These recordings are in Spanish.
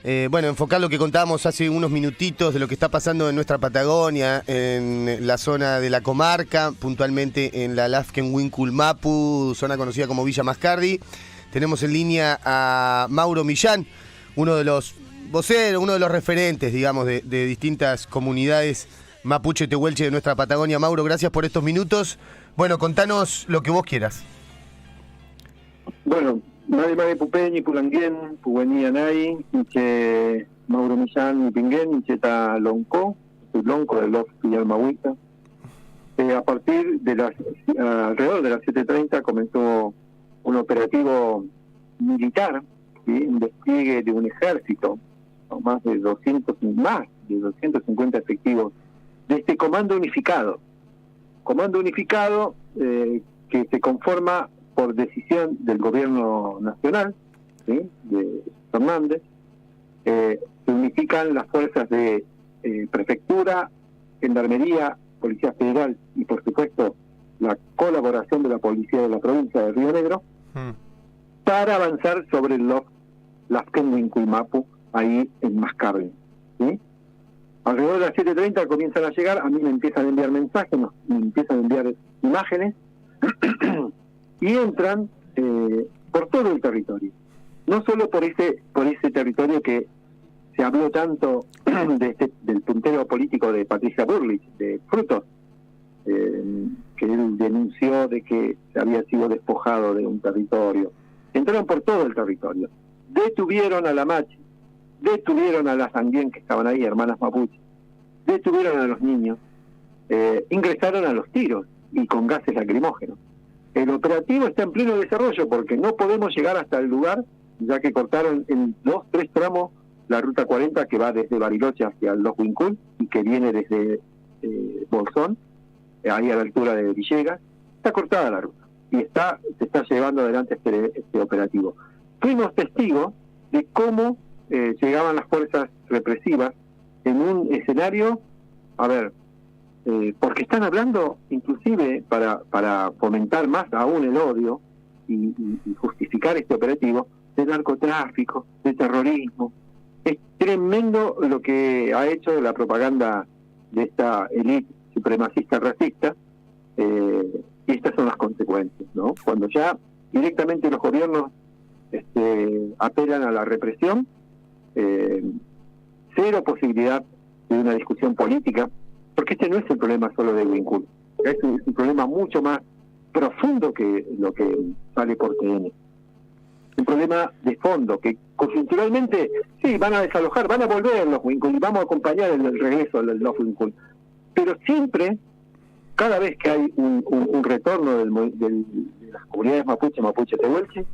Bueno, enfocar lo que contábamos hace unos minutitos de lo que está pasando en nuestra Patagonia, en la zona de la comarca, puntualmente en la Lafken-Wincul-Mapu, zona conocida como Villa Mascardi. Tenemos en línea a Mauro Millán, uno de los voceros, uno de los referentes, digamos, de distintas comunidades mapuche tehuelche de nuestra Patagonia. Mauro, gracias por estos minutos. Bueno, contanos lo que vos quieras. Bueno, Mari Pupeñi, Pulanguén, Puguení Anay, que Mauro Millán y Pinguén, y Cheta Lonco, Lonco de los Villalmahuita. A partir de alrededor de las 7:30 comenzó un operativo militar, ¿sí? Un despliegue de un ejército, ¿no? Más de 250 efectivos de este comando unificado. Comando unificado que se conforma por decisión del gobierno nacional, ¿sí? De Fernández. Se unifican las fuerzas de prefectura, gendarmería, policía federal y por supuesto la colaboración de la policía de la provincia de Río Negro para avanzar sobre los Lafken-Wincul-Mapu ahí en Mascardi, ¿sí? Alrededor de las 7:30 comienzan a llegar, a mí me empiezan a enviar mensajes, me empiezan a enviar imágenes y entran por todo el territorio, no solo por ese territorio que se habló tanto del puntero político de Patricia Bullrich, de Frutos, que él denunció de que se había sido despojado de un territorio. Entraron por todo el territorio, detuvieron a la Machi, detuvieron a las Anguien que estaban ahí, hermanas mapuche, detuvieron a los niños, ingresaron a los tiros y con gases lacrimógenos. El operativo está en pleno desarrollo porque no podemos llegar hasta el lugar, ya que cortaron en 2-3 tramos la ruta 40 que va desde Bariloche hacia el Los Wincul y que viene desde Bolsón, ahí a la altura de Villegas. Está cortada la ruta y se está llevando adelante este operativo. Fuimos testigos de cómo llegaban las fuerzas represivas en un escenario, porque están hablando inclusive para fomentar más aún el odio y justificar este operativo, de narcotráfico, de terrorismo. Es tremendo lo que ha hecho la propaganda de esta élite supremacista racista, y estas son las consecuencias, ¿no? Cuando ya directamente los gobiernos apelan a la represión, cero posibilidad de una discusión política, porque este no es el problema solo de Wincul, es un problema mucho más profundo que lo que sale por TN. Un problema de fondo, que coyunturalmente, sí, van a desalojar, van a volver los Wincul, y vamos a acompañar el regreso de los Wincul. Pero siempre, cada vez que hay un retorno de las comunidades mapuche tehuelche,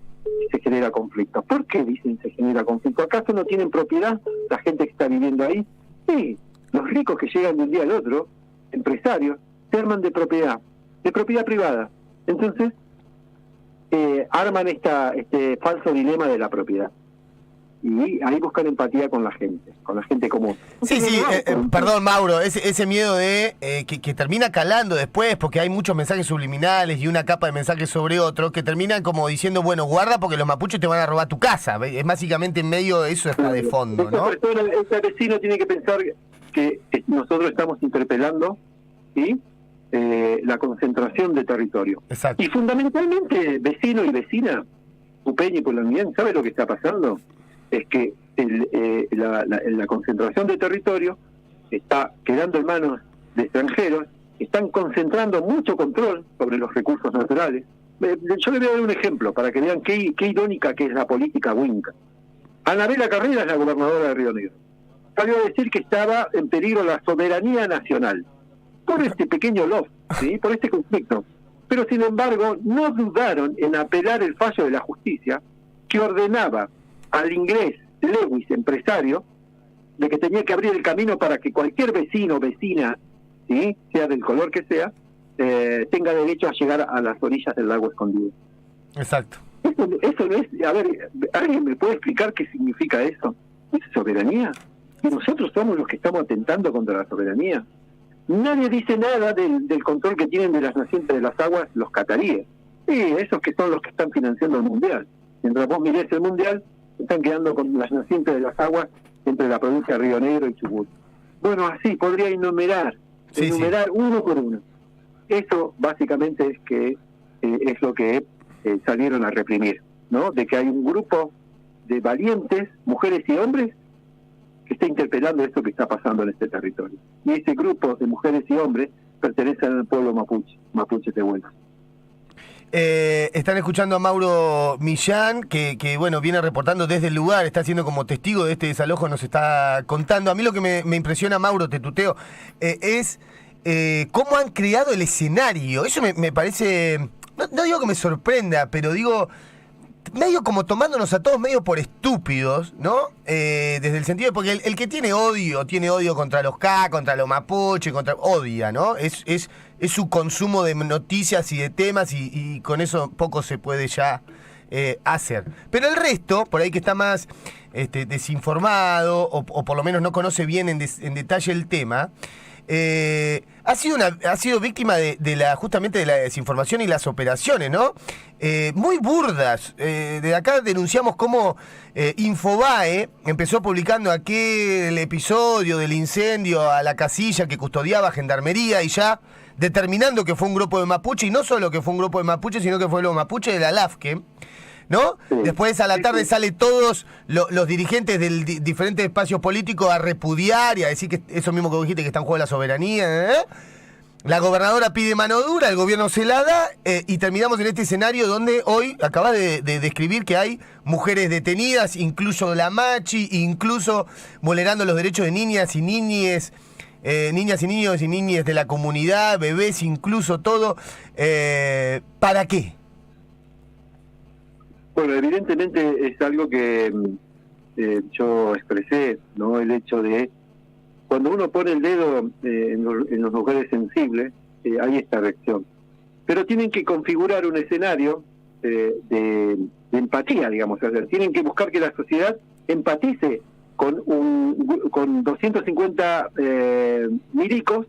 se genera conflicto. ¿Por qué dicen se genera conflicto? ¿Acaso no tienen propiedad la gente que está viviendo ahí? Sí, los ricos que llegan de un día al otro, empresarios, se arman de propiedad privada. Entonces, arman este falso dilema de la propiedad. Y ahí buscan empatía con la gente común. Sí, perdón, Mauro, ese miedo de que termina calando después, porque hay muchos mensajes subliminales y una capa de mensajes sobre otro, que terminan como diciendo, bueno, guarda porque los mapuches te van a robar tu casa. Es básicamente en medio de eso, está de fondo, ¿no? Ese vecino tiene que pensar que nosotros estamos interpelando, ¿sí? La concentración de territorio. Exacto. Y fundamentalmente, vecino y vecina, Pupeñi y Pulanguén, ¿sabe lo que está pasando? Es que la concentración de territorio está quedando en manos de extranjeros, están concentrando mucho control sobre los recursos naturales. Yo les voy a dar un ejemplo para que vean qué irónica que es la política winca. Anabela Carrera es la gobernadora de Río Negro. Salió a decir que estaba en peligro la soberanía nacional por este pequeño lof, ¿sí? Por este conflicto. Pero sin embargo no dudaron en apelar el fallo de la justicia que ordenaba al inglés Lewis, empresario, de que tenía que abrir el camino para que cualquier vecino o vecina, ¿sí? Sea del color que sea, tenga derecho a llegar a las orillas del lago escondido. Exacto. Eso no es, ¿alguien me puede explicar qué significa eso? ¿Es soberanía? Y nosotros somos los que estamos atentando contra la soberanía. Nadie dice nada del control que tienen de las nacientes de las aguas los cataríes. Sí, esos que son los que están financiando el mundial. Mientras vos mirés el mundial, están quedando con las nacientes de las aguas entre la provincia de Río Negro y Chubut. Bueno, así podría enumerar uno por uno. Eso básicamente es lo que salieron a reprimir, ¿no? De que hay un grupo de valientes, mujeres y hombres, que está interpelando esto que está pasando en este territorio. Y ese grupo de mujeres y hombres pertenecen al pueblo mapuche tehuelche. Están escuchando a Mauro Millán, que bueno, viene reportando desde el lugar, está siendo como testigo de este desalojo, nos está contando. A mí lo que me impresiona, Mauro, te tuteo, es cómo han creado el escenario. Eso me parece, no digo que me sorprenda, pero digo, medio como tomándonos a todos medio por estúpidos, ¿no? Desde el sentido de, porque el que tiene odio contra los K, contra los mapuche, odia, ¿no? Es su consumo de noticias y de temas y con eso poco se puede ya hacer. Pero el resto, por ahí que está más desinformado o por lo menos no conoce bien en detalle el tema, ha sido víctima justamente de la desinformación y las operaciones, ¿no? Muy burdas. De acá denunciamos cómo Infobae empezó publicando aquel episodio del incendio a la casilla que custodiaba Gendarmería y ya determinando que fue un grupo de mapuche, y no solo que fue un grupo de mapuche, sino que fue los mapuches de la LAFKE, ¿no? Sí. Después a la tarde salen todos los dirigentes de diferentes espacios políticos a repudiar y a decir que eso mismo que dijiste, que está en juego la soberanía, ¿eh? La gobernadora pide mano dura, el gobierno se la da, y terminamos en este escenario donde hoy acabas de describir que hay mujeres detenidas, incluso la Machi, incluso vulnerando los derechos de niñas y niñes, niñas y niños y niñas de la comunidad, bebés, incluso todo. ¿Para qué? Bueno, evidentemente es algo que yo expresé, ¿no? El hecho de cuando uno pone el dedo en los lugares sensibles, hay esta reacción. Pero tienen que configurar un escenario de empatía, digamos. O sea, tienen que buscar que la sociedad empatice con 250 milicos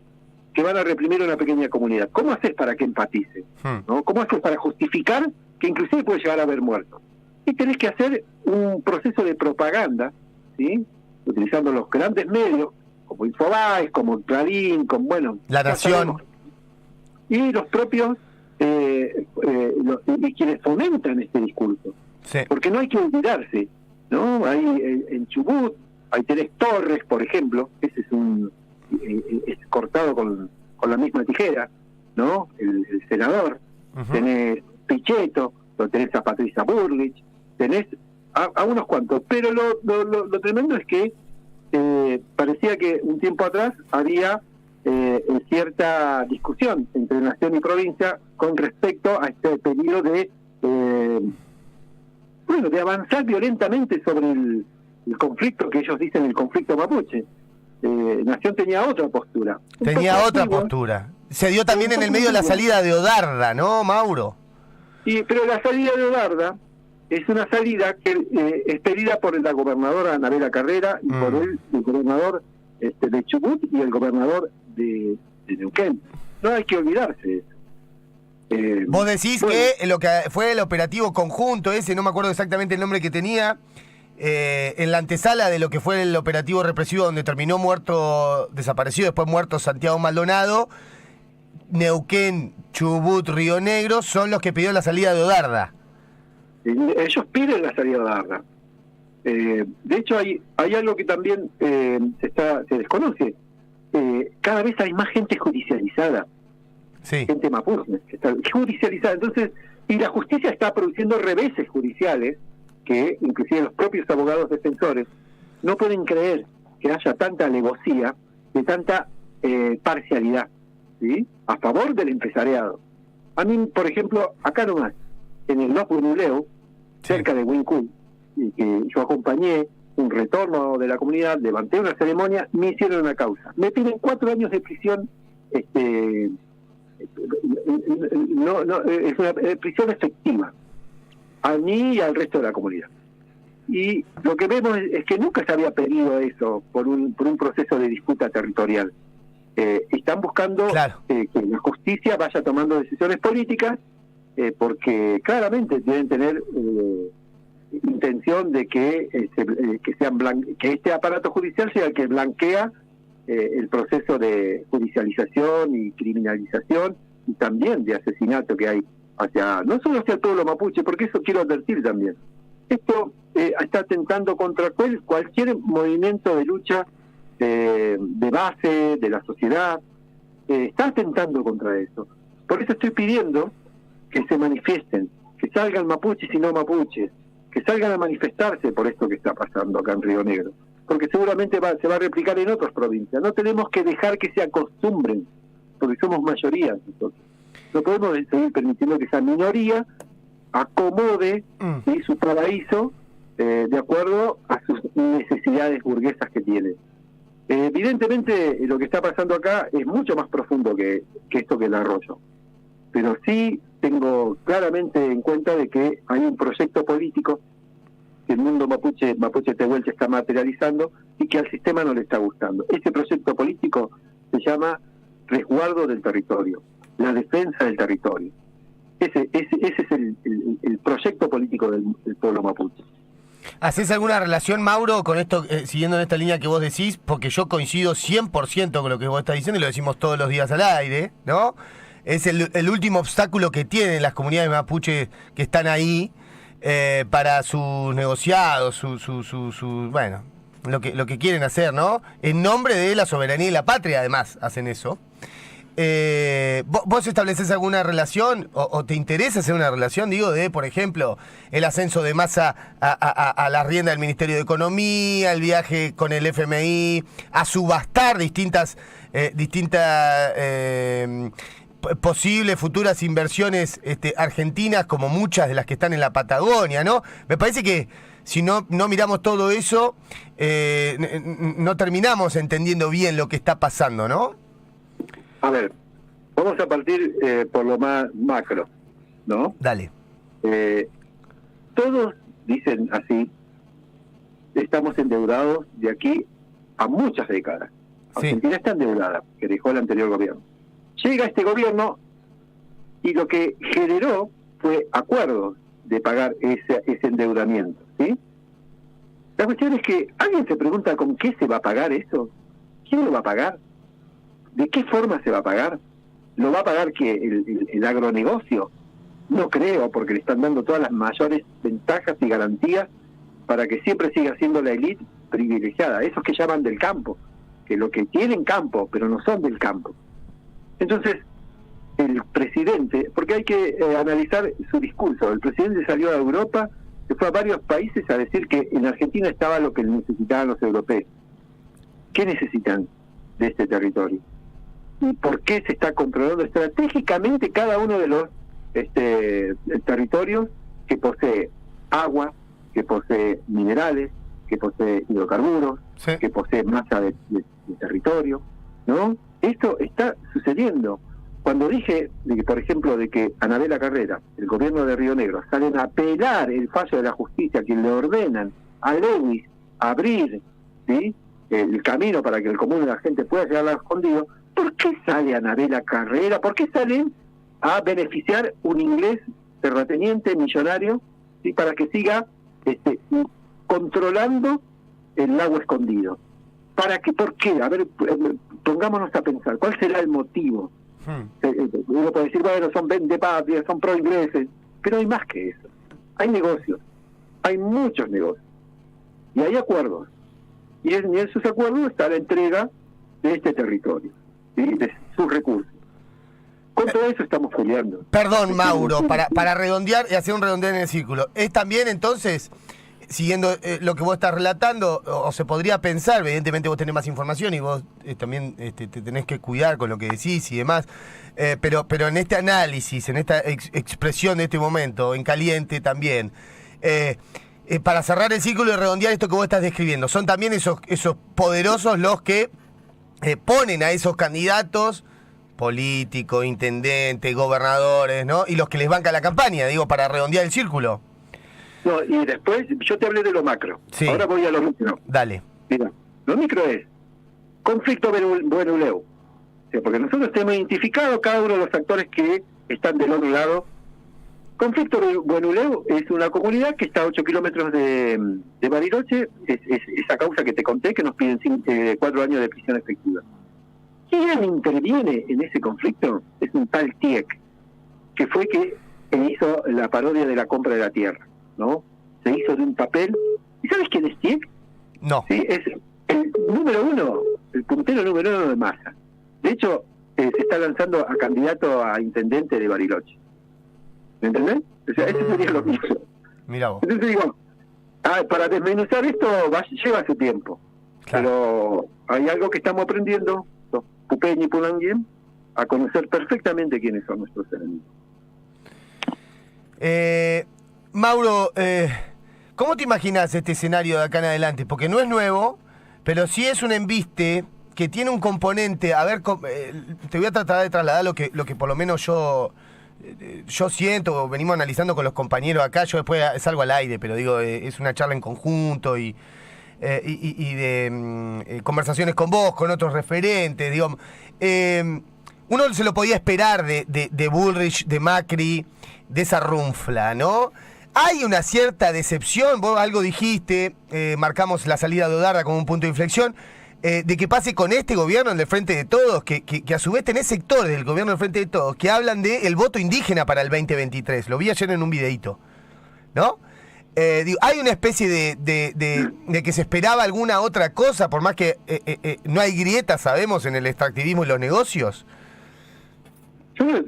que van a reprimir una pequeña comunidad. ¿Cómo haces para que empatice? ¿No? ¿Cómo haces para justificar que inclusive puede llegar a haber muertos? Y tenés que hacer un proceso de propaganda, ¿sí? Utilizando los grandes medios, como Infobae, como Clarín, como, bueno... La Nación. Y los propios, y quienes fomentan este discurso. Sí. Porque no hay que olvidarse, ¿no? Hay en Chubut, hay Terés Torres, por ejemplo, ese es cortado con la misma tijera, ¿no? El senador. Uh-huh. Tenés Pichetto, lo tenés a Patricia Burlich, tenés a unos cuantos, pero lo tremendo es que parecía que un tiempo atrás había cierta discusión entre nación y provincia con respecto a este pedido de avanzar violentamente sobre el conflicto que ellos dicen el conflicto mapuche. Nación tenía otra postura. Se dio también en el medio de la salida de Odarda, ¿no, Mauro? Sí, pero la salida de Odarda es una salida que es pedida por la gobernadora Anabela Carrera y por el gobernador de Chubut y el gobernador de Neuquén. No hay que olvidarse de eso. Vos decís que lo que fue el operativo conjunto ese, no me acuerdo exactamente el nombre que tenía, en la antesala de lo que fue el operativo represivo donde terminó desaparecido, después muerto Santiago Maldonado, Neuquén, Chubut, Río Negro, son los que pidieron la salida de Odarda. Ellos piden la salida de Odarda. De hecho, hay algo que también se desconoce. Cada vez hay más gente judicializada. Sí. Gente mapuche que está judicializada. Entonces, y la justicia está produciendo reveses judiciales que inclusive los propios abogados defensores no pueden creer que haya tanta alevosía, de tanta parcialidad, ¿sí? A favor del empresariado. A mí, por ejemplo, acá nomás, en el Los Brunuleu, cerca de Huincul, y que yo acompañé un retorno de la comunidad, levanté una ceremonia, me hicieron una causa. Me piden 4 años de prisión, es una prisión efectiva, a mí y al resto de la comunidad. Y lo que vemos es que nunca se había pedido eso por un proceso de disputa territorial. Están buscando que la justicia vaya tomando decisiones políticas, porque claramente deben tener intención de que que este aparato judicial sea el que blanquea el proceso de judicialización y criminalización y también de asesinato que hay no solo hacia el pueblo mapuche, porque eso quiero advertir también. Esto está atentando contra cualquier movimiento de lucha de base de la sociedad, está atentando contra eso. Por eso estoy pidiendo que se manifiesten, que salgan mapuches y no mapuches, que salgan a manifestarse por esto que está pasando acá en Río Negro, porque seguramente se va a replicar en otras provincias. No tenemos que dejar que se acostumbren, porque somos mayoría nosotros. No podemos seguir permitiendo que esa minoría acomode su paraíso de acuerdo a sus necesidades burguesas que tiene. Evidentemente lo que está pasando acá es mucho más profundo que esto que el arroyo, pero sí tengo claramente en cuenta de que hay un proyecto político que el mundo mapuche tehuelche está materializando y que al sistema no le está gustando. Este proyecto político se llama resguardo del territorio, la defensa del territorio. Ese es el proyecto político del pueblo mapuche. ¿Hacés alguna relación, Mauro, con esto, siguiendo en esta línea que vos decís? Porque yo coincido 100% con lo que vos estás diciendo y lo decimos todos los días al aire, ¿no? Es el último obstáculo que tienen las comunidades mapuche que están ahí para sus negociados, bueno, lo que quieren hacer, ¿no? En nombre de la soberanía y la patria, además, hacen eso. ¿Vos estableces alguna relación o te interesa hacer una relación, digo, de, por ejemplo, el ascenso de Massa a la rienda del Ministerio de Economía, el viaje con el FMI, a subastar distintas posibles futuras inversiones argentinas, como muchas de las que están en la Patagonia, ¿no? Me parece que si no miramos todo eso, no terminamos entendiendo bien lo que está pasando, ¿no? A ver, vamos a partir por lo más macro, ¿no? Dale. Todos dicen así, estamos endeudados de aquí a muchas décadas. Sí. Argentina está endeudada, que dejó el anterior gobierno. Llega este gobierno y lo que generó fue acuerdos de pagar ese endeudamiento, ¿sí? La cuestión es que alguien se pregunta con qué se va a pagar eso. ¿Quién lo va a pagar? ¿De qué forma se va a pagar? ¿Lo va a pagar que el agronegocio? No creo, porque le están dando todas las mayores ventajas y garantías para que siempre siga siendo la élite privilegiada, esos que llaman del campo, que lo que tienen campo, pero no son del campo. Entonces, el presidente, porque hay que analizar su discurso, el presidente salió a Europa, se fue a varios países a decir que en Argentina estaba lo que necesitaban los europeos. ¿Qué necesitan de este territorio? ¿Y por qué se está controlando estratégicamente cada uno de los territorios que posee agua, que posee minerales, que posee hidrocarburos, Sí. que posee masa de territorio, ¿no? Esto está sucediendo. Cuando dije, por ejemplo, de que Anabela Carrera, el gobierno de Río Negro, salen a apelar el fallo de la justicia, que le ordenan a Lewis abrir, ¿sí?, el camino para que el común de la gente pueda llegar al escondido, ¿por qué sale Anabela Carrera? ¿Por qué salen a beneficiar un inglés terrateniente millonario, ¿sí?, para que siga controlando el lago escondido? ¿Para qué? ¿Por qué? A ver, pongámonos a pensar, ¿cuál será el motivo? Uno puede decir, bueno, son vendepatrias, son pro-ingleses, pero hay más que eso. Hay negocios, hay muchos negocios, y hay acuerdos. Y en esos acuerdos está la entrega de este territorio, ¿sí?, de sus recursos. Con todo eso estamos peleando. Perdón, Mauro, para redondear y hacer un redondeo en el círculo. Es también, entonces, siguiendo lo que vos estás relatando, o se podría pensar, evidentemente vos tenés más información y vos también te tenés que cuidar con lo que decís y demás, pero en este análisis, en esta expresión de este momento, en caliente también, para cerrar el círculo y redondear esto que vos estás describiendo, son también esos poderosos los que ponen a esos candidatos políticos, intendentes, gobernadores, ¿no? Y los que les banca la campaña, digo, para redondear el círculo. No, y después yo te hablé de lo macro. Sí. Ahora voy a lo micro. Dale. Mira, lo micro es conflicto Buenuleu. O sea, porque nosotros tenemos identificado cada uno de los actores que están del otro lado Conflicto de Buenuleu es una comunidad que está a 8 kilómetros de Bariloche, es esa causa que te conté que nos piden 4 años de prisión efectiva. ¿Quién interviene en ese conflicto? Es un tal Tieck, que fue que hizo la parodia de la compra de la tierra, ¿no? Se hizo de un papel. ¿Y sabes quién es Tieck? No. Sí, es el número uno, el puntero número uno de Massa. De hecho, se está lanzando a candidato a intendente de Bariloche. ¿Me entendés? O sea, ese sería lo que hizo. Mira vos. Entonces digo, para desmenuzar esto lleva su tiempo. Claro. Pero hay algo que estamos aprendiendo, los Pupeñi y Pulanguien, a conocer perfectamente quiénes son nuestros enemigos. Mauro, ¿cómo te imaginas este escenario de acá en adelante? Porque no es nuevo, pero sí es un embiste que tiene un componente. A ver, te voy a tratar de trasladar lo que por lo menos yo siento, venimos analizando con los compañeros acá. Yo después salgo al aire, pero digo, es una charla en conjunto y de conversaciones con vos, con otros referentes, digamos. Uno se lo podía esperar de Bullrich, de Macri, de esa runfla, ¿no? Hay una cierta decepción, vos algo dijiste, marcamos la salida de Odarda como un punto de inflexión, de que pase con este gobierno, el del Frente de Todos, que a su vez tenés sectores del gobierno del Frente de Todos que hablan de el voto indígena para el 2023. Lo vi ayer en un videíto, ¿no? Hay una especie de que se esperaba alguna otra cosa, por más que no hay grietas, sabemos, en el extractivismo y los negocios.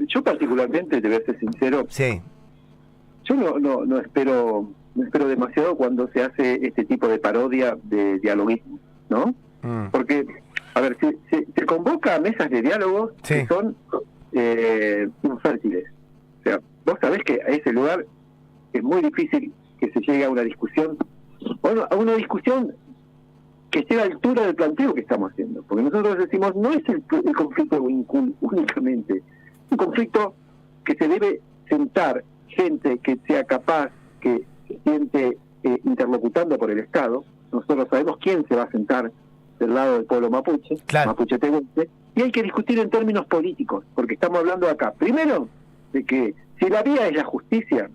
Yo particularmente, te voy a ser sincero, sí. Yo no espero demasiado cuando se hace este tipo de parodia de dialoguismo, ¿no? Porque, a ver, se convoca a mesas de diálogos que son infértiles. O sea, vos sabés que a ese lugar es muy difícil que se llegue a una discusión, a una discusión que esté a la altura del planteo que estamos haciendo. Porque nosotros decimos, no es el conflicto únicamente, un conflicto que se debe sentar gente que sea capaz, que se siente interlocutando por el Estado. Nosotros sabemos quién se va a sentar del lado del pueblo mapuche, claro. Mapuche tehuelche, y hay que discutir en términos políticos, porque estamos hablando acá, primero, de que si la vía es la justicia,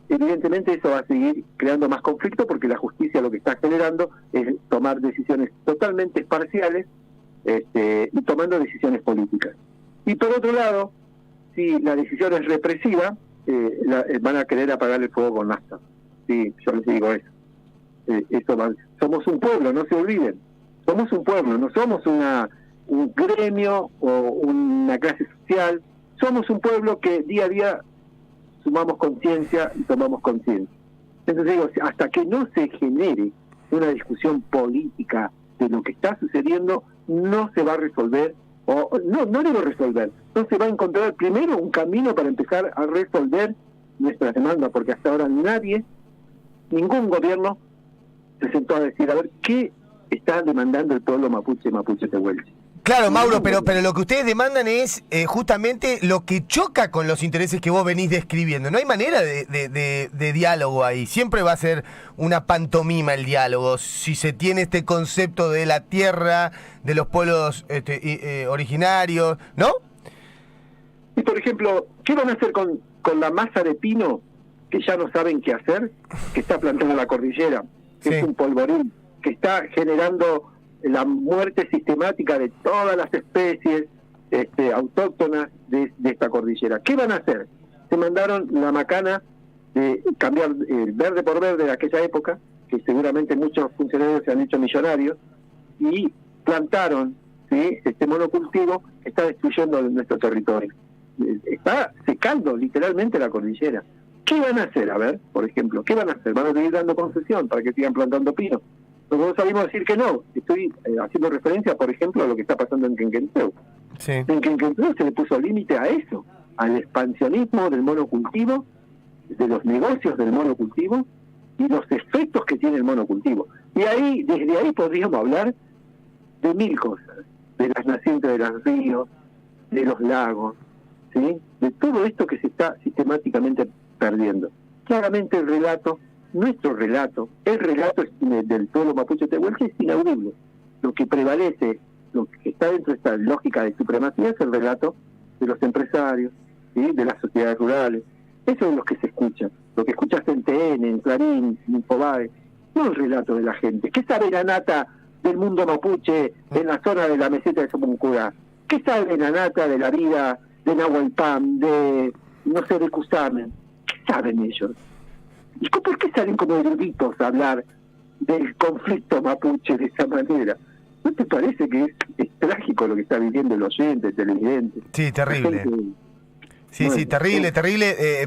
evidentemente eso va a seguir creando más conflicto, porque la justicia lo que está generando es tomar decisiones totalmente parciales y tomando decisiones políticas. Y por otro lado, si la decisión es represiva, van a querer apagar el fuego con nafta. Sí, yo les digo eso. Somos un pueblo, no se olviden. Somos un pueblo, no somos un gremio o una clase social. Somos un pueblo que día a día sumamos conciencia y tomamos conciencia. Entonces digo, hasta que no se genere una discusión política de lo que está sucediendo, no se va a resolver, no digo resolver, no se va a encontrar primero un camino para empezar a resolver nuestras demandas, porque hasta ahora ningún gobierno se sentó a decir, a ver, ¿qué está demandando el pueblo mapuche tehuelche? Claro, Mauro, pero lo que ustedes demandan es justamente lo que choca con los intereses que vos venís describiendo. No hay manera de diálogo ahí. Siempre va a ser una pantomima el diálogo. Si se tiene este concepto de la tierra, de los pueblos originarios, ¿no? Y por ejemplo, ¿qué van a hacer con la masa de pino que ya no saben qué hacer? Que está plantando la cordillera, que es un polvorín, que está generando la muerte sistemática de todas las especies autóctonas de esta cordillera. ¿Qué van a hacer? Se mandaron la macana de cambiar el verde por verde de aquella época, que seguramente muchos funcionarios se han hecho millonarios, y plantaron este monocultivo que está destruyendo nuestro territorio. Está secando literalmente la cordillera. ¿Qué van a hacer? A ver, por ejemplo, ¿qué van a hacer? ¿Van a seguir dando concesión para que sigan plantando pino? Nosotros salimos decir que no. Estoy haciendo referencia, por ejemplo, a lo que está pasando en Quenquentreu. Sí. En Quenquentreu se le puso límite a eso, al expansionismo del monocultivo, de los negocios del monocultivo y los efectos que tiene el monocultivo. Y desde ahí podríamos hablar de mil cosas, de las nacientes de los ríos, de los lagos, ¿sí? De todo esto que se está sistemáticamente perdiendo. Claramente el relato, nuestro relato, el relato del pueblo mapuche tehuelche es inaudible. Lo que prevalece, lo que está dentro de esta lógica de supremacía es el relato de los empresarios, ¿sí? De las sociedades rurales, Eso es lo que se escucha, lo que escuchaste en TN, en Clarín, en Infobae, no el relato de la gente. ¿Qué sabe la nata del mundo mapuche en la zona de la meseta de Somoncura? ¿Qué sabe la nata de la vida de Nahualpan, de, no sé, de Cusamen? ¿Qué saben ellos? ¿Y por qué salen como eruditos a hablar del conflicto mapuche de esa manera? ¿No te parece que es trágico lo que está viviendo el oyente, el televidente? Sí, terrible. Sí, terrible,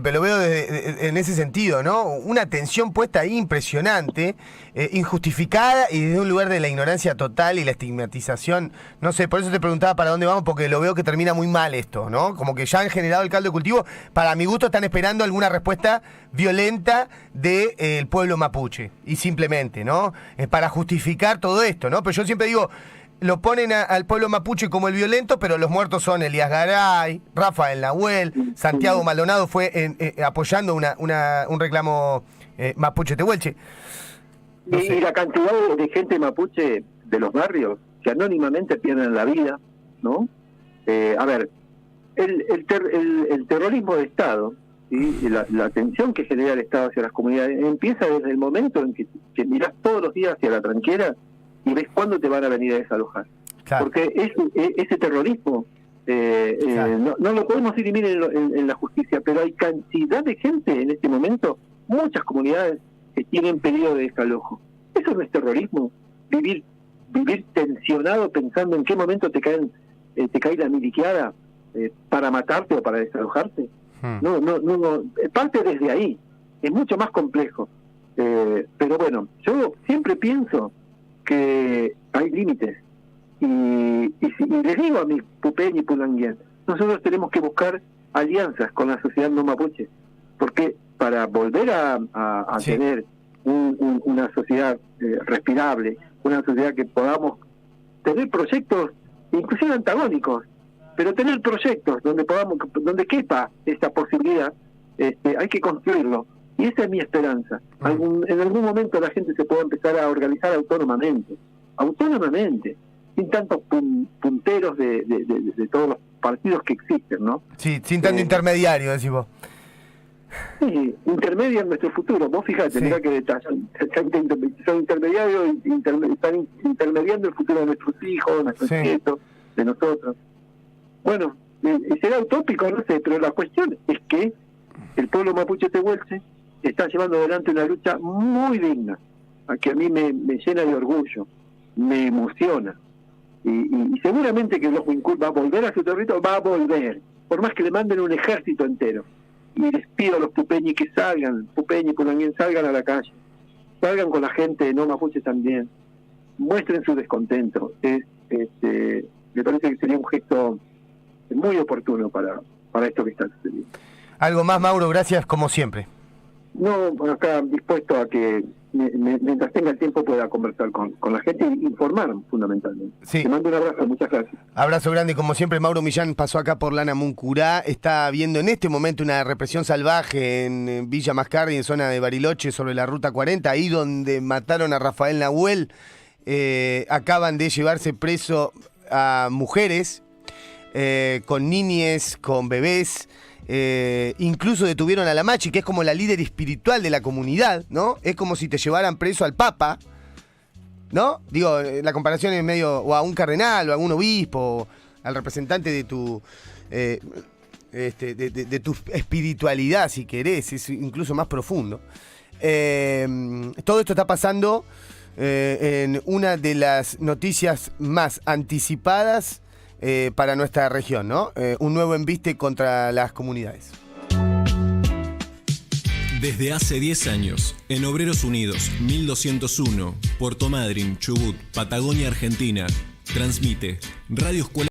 pero lo veo en ese sentido, ¿no? Una tensión puesta ahí impresionante, injustificada y desde un lugar de la ignorancia total y la estigmatización. No sé, por eso te preguntaba para dónde vamos, porque lo veo que termina muy mal esto, ¿no? Como que ya han generado el caldo de cultivo. Para mi gusto están esperando alguna respuesta violenta del pueblo mapuche. Y simplemente, ¿no? Para justificar todo esto, ¿no? Pero yo siempre digo, lo ponen al pueblo mapuche como el violento, pero los muertos son Elías Garay, Rafael Nahuel, Santiago Maldonado fue apoyando un reclamo mapuche tehuelche. No sé. Y la cantidad de gente mapuche de los barrios que anónimamente pierden la vida, ¿no? A ver, el terrorismo de Estado, ¿sí? La tensión que genera el Estado hacia las comunidades empieza desde el momento en que mirás todos los días hacia la tranquera y ves cuándo te van a venir a desalojar. Claro. Porque ese terrorismo claro. no lo podemos dirimir en la justicia, pero hay cantidad de gente en este momento, muchas comunidades que tienen pedido de desalojo. Eso no es terrorismo, vivir tensionado pensando en qué momento te cae la miliqueada para matarte o para desalojarte. No, parte desde ahí, es mucho más complejo. Pero bueno, yo siempre pienso que hay límites y les digo a mis pupeños y pulanguíes, nosotros tenemos que buscar alianzas con la sociedad no mapuche, porque para volver a sí. tener una sociedad respirable, una sociedad que podamos tener proyectos inclusive antagónicos, pero tener proyectos donde quepa esta posibilidad, hay que construirlo. Y esa es mi esperanza. En algún momento la gente se pueda empezar a organizar autónomamente, sin tantos punteros de todos los partidos que existen, ¿no? Sí, sin tanto intermediario, decís vos. Sí, intermedia en nuestro futuro. Vos fíjate, sí. Mirá que detalle. Son intermediarios, están intermediando el futuro de nuestros hijos, de nuestros nietos, de nosotros. Bueno, será utópico, no sé, pero la cuestión es que el pueblo mapuche tehuelche está llevando adelante una lucha muy digna, que a mí me llena de orgullo, me emociona. Y seguramente que los Huincul va a volver a su territorio, va a volver, por más que le manden un ejército entero. Y les pido a los pupeños que salgan, pupeños y pulanguíes, salgan a la calle, salgan con la gente no mapuche también, muestren su descontento. Me parece que sería un gesto muy oportuno para esto que está sucediendo. Algo más, Mauro, gracias como siempre. No, acá dispuesto a que mientras tenga el tiempo pueda conversar con la gente e informar fundamentalmente. Sí. Te mando un abrazo, muchas gracias. Abrazo grande, como siempre. Mauro Millán pasó acá por Lana Muncurá, está viendo en este momento una represión salvaje en Villa Mascardi, en zona de Bariloche, sobre la ruta 40, ahí donde mataron a Rafael Nahuel. Acaban de llevarse preso a mujeres, con niñes, con bebés. Incluso detuvieron a la Machi, que es como la líder espiritual de la comunidad, ¿no? Es como si te llevaran preso al Papa, ¿no? Digo, la comparación es medio, o a un cardenal, o a un obispo, o al representante de tu de tu espiritualidad, si querés, es incluso más profundo. Todo esto está pasando en una de las noticias más anticipadas para nuestra región, ¿no? Un nuevo embiste contra las comunidades. Desde hace 10 años, en Obreros Unidos, 1201, Puerto Madryn, Chubut, Patagonia, Argentina, transmite Radio Escuela